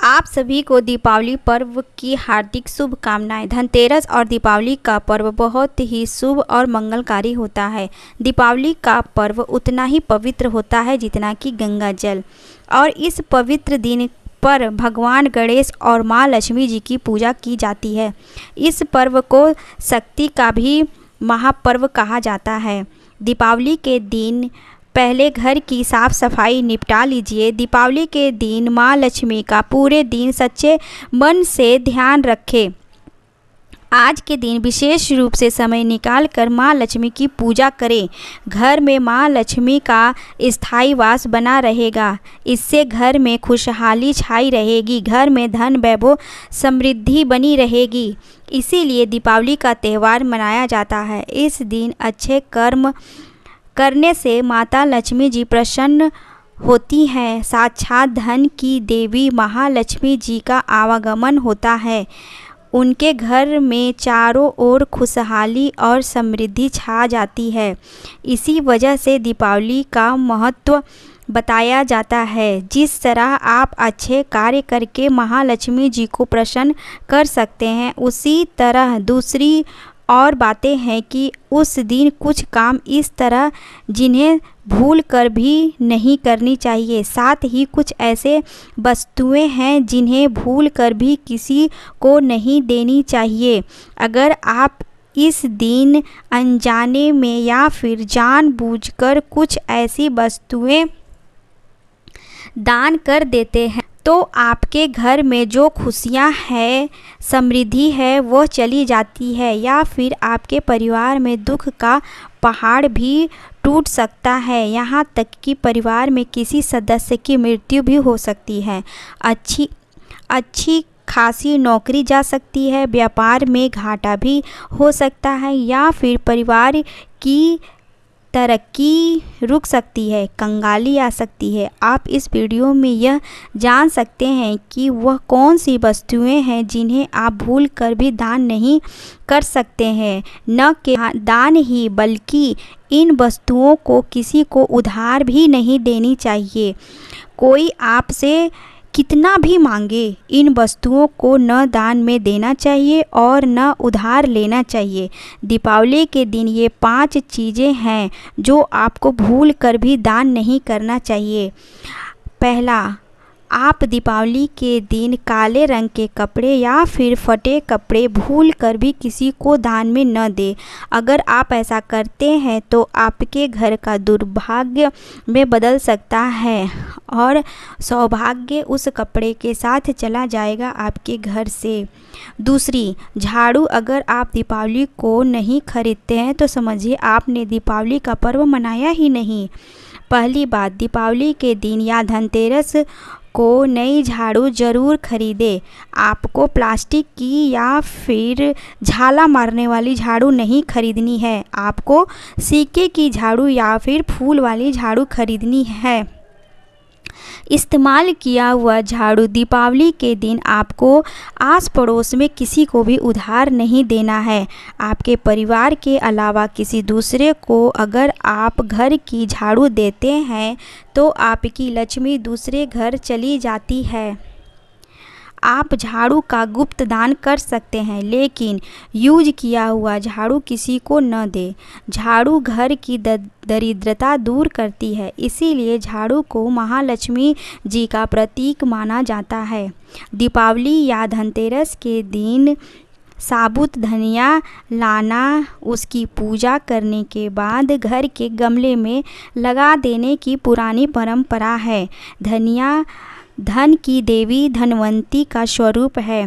आप सभी को दीपावली पर्व की हार्दिक शुभकामनाएं। धनतेरस और दीपावली का पर्व बहुत ही शुभ और मंगलकारी होता है। दीपावली का पर्व उतना ही पवित्र होता है जितना कि गंगा जल, और इस पवित्र दिन पर भगवान गणेश और माँ लक्ष्मी जी की पूजा की जाती है। इस पर्व को शक्ति का भी महापर्व कहा जाता है। दीपावली के दिन पहले घर की साफ सफाई निपटा लीजिए। दीपावली के दिन माँ लक्ष्मी का पूरे दिन सच्चे मन से ध्यान रखें। आज के दिन विशेष रूप से समय निकाल कर माँ लक्ष्मी की पूजा करें। घर में माँ लक्ष्मी का स्थायी वास बना रहेगा। इससे घर में खुशहाली छाई रहेगी, घर में धन वैभव समृद्धि बनी रहेगी। इसीलिए दीपावली का त्यौहार मनाया जाता है। इस दिन अच्छे कर्म करने से माता लक्ष्मी जी प्रसन्न होती हैं। साक्षात धन की देवी महालक्ष्मी जी का आवागमन होता है। उनके घर में चारों ओर खुशहाली और समृद्धि छा जाती है। इसी वजह से दीपावली का महत्व बताया जाता है। जिस तरह आप अच्छे कार्य करके महालक्ष्मी जी को प्रसन्न कर सकते हैं, उसी तरह दूसरी और बातें हैं कि उस दिन कुछ काम इस तरह जिन्हें भूल कर भी नहीं करनी चाहिए। साथ ही कुछ ऐसे वस्तुएं हैं जिन्हें भूल कर भी किसी को नहीं देनी चाहिए। अगर आप इस दिन अनजाने में या फिर जानबूझकर कुछ ऐसी वस्तुएं दान कर देते हैं तो आपके घर में जो खुशियां हैं, समृद्धि है, वो चली जाती है, या फिर आपके परिवार में दुख का पहाड़ भी टूट सकता है। यहाँ तक कि परिवार में किसी सदस्य की मृत्यु भी हो सकती है। अच्छी खासी नौकरी जा सकती है, व्यापार में घाटा भी हो सकता है, या फिर परिवार की तरक्की रुक सकती है, कंगाली आ सकती है। आप इस वीडियो में यह जान सकते हैं कि वह कौन सी वस्तुएं हैं जिन्हें आप भूल कर भी दान नहीं कर सकते हैं। न केवल दान ही बल्कि इन वस्तुओं को किसी को उधार भी नहीं देनी चाहिए। कोई आपसे कितना भी मांगे, इन वस्तुओं को न दान में देना चाहिए और न उधार लेना चाहिए। दीपावली के दिन ये 5 चीज़ें हैं जो आपको भूल कर भी दान नहीं करना चाहिए। पहला, आप दीपावली के दिन काले रंग के कपड़े या फिर फटे कपड़े भूल कर भी किसी को दान में न दें। अगर आप ऐसा करते हैं तो आपके घर का दुर्भाग्य में बदल सकता है और सौभाग्य उस कपड़े के साथ चला जाएगा आपके घर से। दूसरी, झाड़ू। अगर आप दीपावली को नहीं खरीदते हैं तो समझिए आपने दीपावली का पर्व मनाया ही नहीं। पहली बात, दीपावली के दिन या धनतेरस को नई झाड़ू ज़रूर खरीदें। आपको प्लास्टिक की या फिर झाला मारने वाली झाड़ू नहीं खरीदनी है। आपको सिक्के की झाड़ू या फिर फूल वाली झाड़ू खरीदनी है। इस्तेमाल किया हुआ झाड़ू दीपावली के दिन आपको आस पड़ोस में किसी को भी उधार नहीं देना है। आपके परिवार के अलावा किसी दूसरे को अगर आप घर की झाड़ू देते हैं तो आपकी लक्ष्मी दूसरे घर चली जाती है। आप झाड़ू का गुप्त दान कर सकते हैं, लेकिन यूज किया हुआ झाड़ू किसी को न दें। झाड़ू घर की दरिद्रता दूर करती है, इसीलिए झाड़ू को महालक्ष्मी जी का प्रतीक माना जाता है। दीपावली या धनतेरस के दिन साबुत धनिया लाना, उसकी पूजा करने के बाद घर के गमले में लगा देने की पुरानी परंपरा है। धनिया धन की देवी धनवंती का स्वरूप है,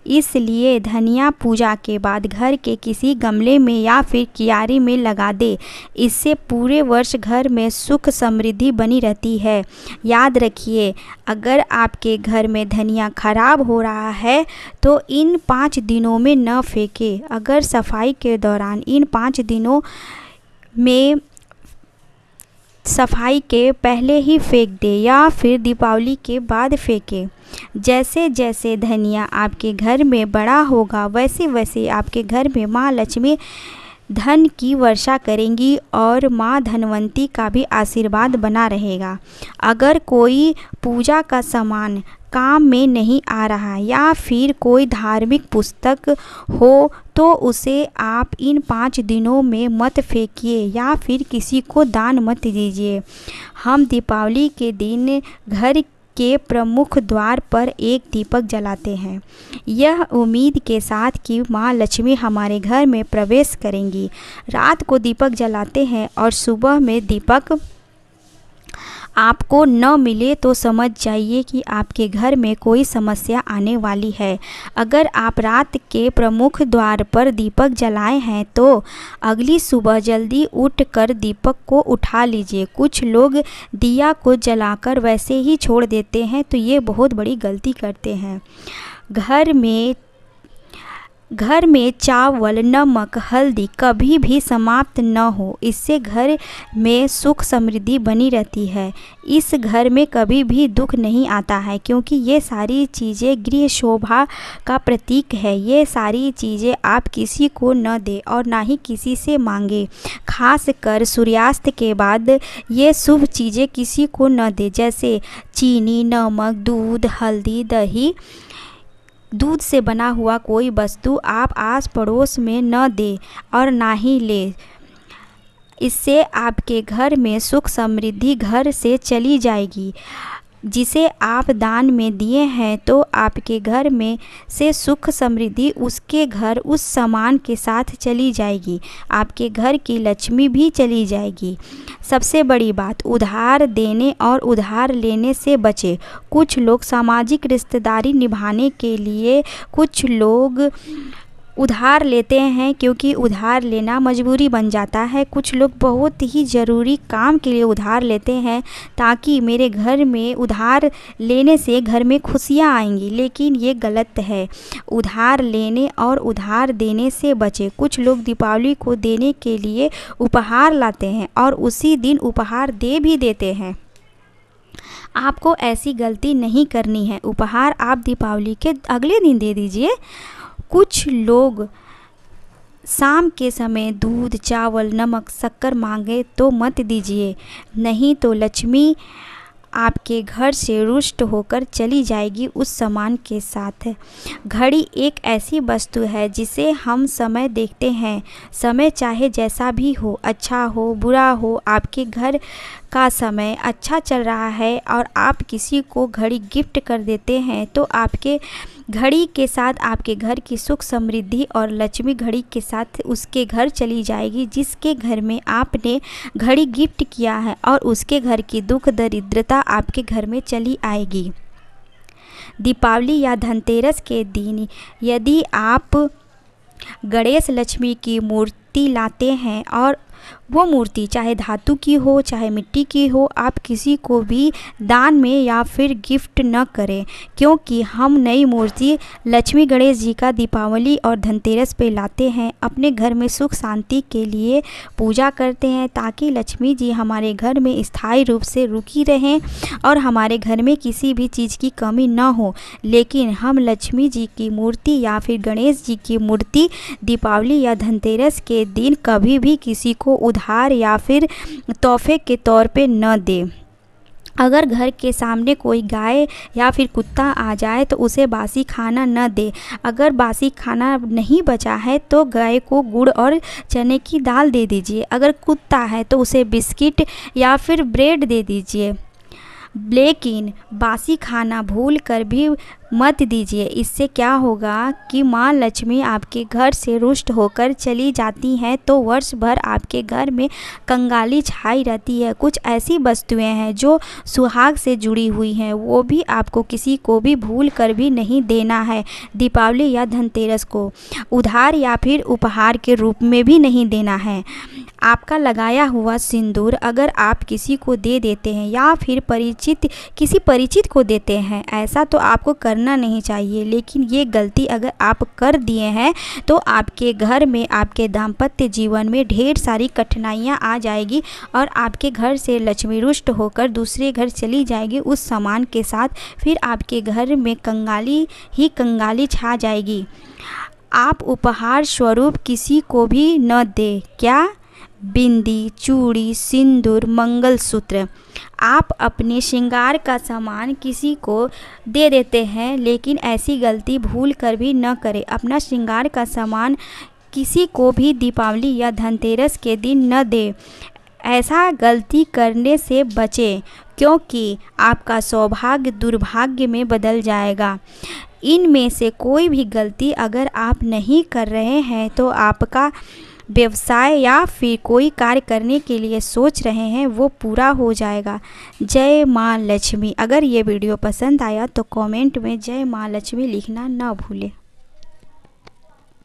इसलिए धनिया पूजा के बाद घर के किसी गमले में या फिर कियारी में लगा दे। इससे पूरे वर्ष घर में सुख समृद्धि बनी रहती है। याद रखिए, अगर आपके घर में धनिया खराब हो रहा है तो इन 5 दिनों में न फेंके। अगर सफाई के दौरान इन 5 दिनों में सफाई के पहले ही फेंक दे या फिर दीपावली के बाद फेंके। जैसे जैसे धनिया आपके घर में बड़ा होगा वैसे वैसे आपके घर में माँ लक्ष्मी धन की वर्षा करेंगी और माँ धनवंती का भी आशीर्वाद बना रहेगा। अगर कोई पूजा का सामान काम में नहीं आ रहा या फिर कोई धार्मिक पुस्तक हो तो उसे आप इन 5 दिनों में मत फेंकिए या फिर किसी को दान मत दीजिए। हम दीपावली के दिन घर के प्रमुख द्वार पर एक दीपक जलाते हैं, यह उम्मीद के साथ कि माँ लक्ष्मी हमारे घर में प्रवेश करेंगी। रात को दीपक जलाते हैं और सुबह में दीपक आपको न मिले तो समझ जाइए कि आपके घर में कोई समस्या आने वाली है। अगर आप रात के प्रमुख द्वार पर दीपक जलाए हैं तो अगली सुबह जल्दी उठकर दीपक को उठा लीजिए। कुछ लोग दिया को जलाकर वैसे ही छोड़ देते हैं तो ये बहुत बड़ी गलती करते हैं। घर में चावल, नमक, हल्दी कभी भी समाप्त न हो, इससे घर में सुख समृद्धि बनी रहती है। इस घर में कभी भी दुख नहीं आता है क्योंकि ये सारी चीज़ें गृह शोभा का प्रतीक है। ये सारी चीज़ें आप किसी को न दें और ना ही किसी से मांगें। खासकर सूर्यास्त के बाद ये शुभ चीज़ें किसी को न दें, जैसे चीनी, नमक, दूध, हल्दी, दही। दूध से बना हुआ कोई वस्तु आप आस पड़ोस में न दें और ना ही लें। इससे आपके घर में सुख समृद्धि घर से चली जाएगी। जिसे आप दान में दिए हैं तो आपके घर में से सुख समृद्धि उसके घर उस सामान के साथ चली जाएगी। आपके घर की लक्ष्मी भी चली जाएगी। सबसे बड़ी बात, उधार देने और उधार लेने से बचें। कुछ लोग सामाजिक रिश्तेदारी निभाने के लिए कुछ लोग उधार लेते हैं क्योंकि उधार लेना मजबूरी बन जाता है। कुछ लोग बहुत ही ज़रूरी काम के लिए उधार लेते हैं ताकि मेरे घर में उधार लेने से घर में खुशियाँ आएंगी, लेकिन ये गलत है। उधार लेने और उधार देने से बचें। कुछ लोग दीपावली को देने के लिए उपहार लाते हैं और उसी दिन उपहार दे भी देते हैं। आपको ऐसी गलती नहीं करनी है। उपहार आप दीपावली के अगले दिन दे दीजिए। कुछ लोग शाम के समय दूध, चावल, नमक, शक्कर मांगे तो मत दीजिए, नहीं तो लक्ष्मी आपके घर से रुष्ट होकर चली जाएगी उस सामान के साथ। घड़ी एक ऐसी वस्तु है जिसे हम समय देखते हैं। समय चाहे जैसा भी हो, अच्छा हो, बुरा हो, आपके घर का समय अच्छा चल रहा है और आप किसी को घड़ी गिफ्ट कर देते हैं तो आपके घड़ी के साथ आपके घर की सुख समृद्धि और लक्ष्मी घड़ी के साथ उसके घर चली जाएगी जिसके घर में आपने घड़ी गिफ्ट किया है, और उसके घर की दुख दरिद्रता आपके घर में चली आएगी। दीपावली या धनतेरस के दिन यदि आप गणेश लक्ष्मी की मूर्ति लाते हैं और वो मूर्ति चाहे धातु की हो चाहे मिट्टी की हो, आप किसी को भी दान में या फिर गिफ्ट न करें, क्योंकि हम नई मूर्ति लक्ष्मी गणेश जी का दीपावली और धनतेरस पे लाते हैं। अपने घर में सुख शांति के लिए पूजा करते हैं ताकि लक्ष्मी जी हमारे घर में स्थायी रूप से रुकी रहें और हमारे घर में किसी भी चीज़ की कमी न हो। लेकिन हम लक्ष्मी जी की मूर्ति या फिर गणेश जी की मूर्ति दीपावली या धनतेरस के दिन कभी भी किसी को उधार या फिर तोहफे के तौर पे न दे। अगर घर के सामने कोई गाय या फिर कुत्ता आ जाए तो उसे बासी खाना न दे। अगर बासी खाना नहीं बचा है तो गाय को गुड़ और चने की दाल दे दीजिए। अगर कुत्ता है तो उसे बिस्किट या फिर ब्रेड दे दीजिए, लेकिन बासी खाना भूल कर भी मत दीजिए। इससे क्या होगा कि माँ लक्ष्मी आपके घर से रुष्ट होकर चली जाती हैं तो वर्ष भर आपके घर में कंगाली छाई रहती है। कुछ ऐसी वस्तुएं हैं जो सुहाग से जुड़ी हुई हैं, वो भी आपको किसी को भी भूल कर भी नहीं देना है। दीपावली या धनतेरस को उधार या फिर उपहार के रूप में भी नहीं देना है। आपका लगाया हुआ सिंदूर अगर आप किसी को दे देते हैं या फिर किसी परिचित को देते हैं, ऐसा तो आपको करना नहीं चाहिए, लेकिन ये गलती अगर आप कर दिए हैं तो आपके घर में आपके दाम्पत्य जीवन में ढेर सारी कठिनाइयाँ आ जाएगी और आपके घर से लक्ष्मी रुष्ट होकर दूसरे घर चली जाएगी उस सामान के साथ। फिर आपके घर में कंगाली ही कंगाली छा जाएगी। आप उपहार स्वरूप किसी को भी न दें। क्या? बिंदी, चूड़ी, सिंदूर, मंगलसूत्र। आप अपने श्रृंगार का सामान किसी को दे देते हैं, लेकिन ऐसी गलती भूल कर भी न करें। अपना श्रृंगार का सामान किसी को भी दीपावली या धनतेरस के दिन न दें। ऐसा गलती करने से बचें, क्योंकि आपका सौभाग्य दुर्भाग्य में बदल जाएगा। इनमें से कोई भी गलती अगर आप नहीं कर रहे हैं तो आपका व्यवसाय या फिर कोई कार्य करने के लिए सोच रहे हैं वो पूरा हो जाएगा। जय माँ लक्ष्मी। अगर ये वीडियो पसंद आया तो कमेंट में जय माँ लक्ष्मी लिखना ना भूलें।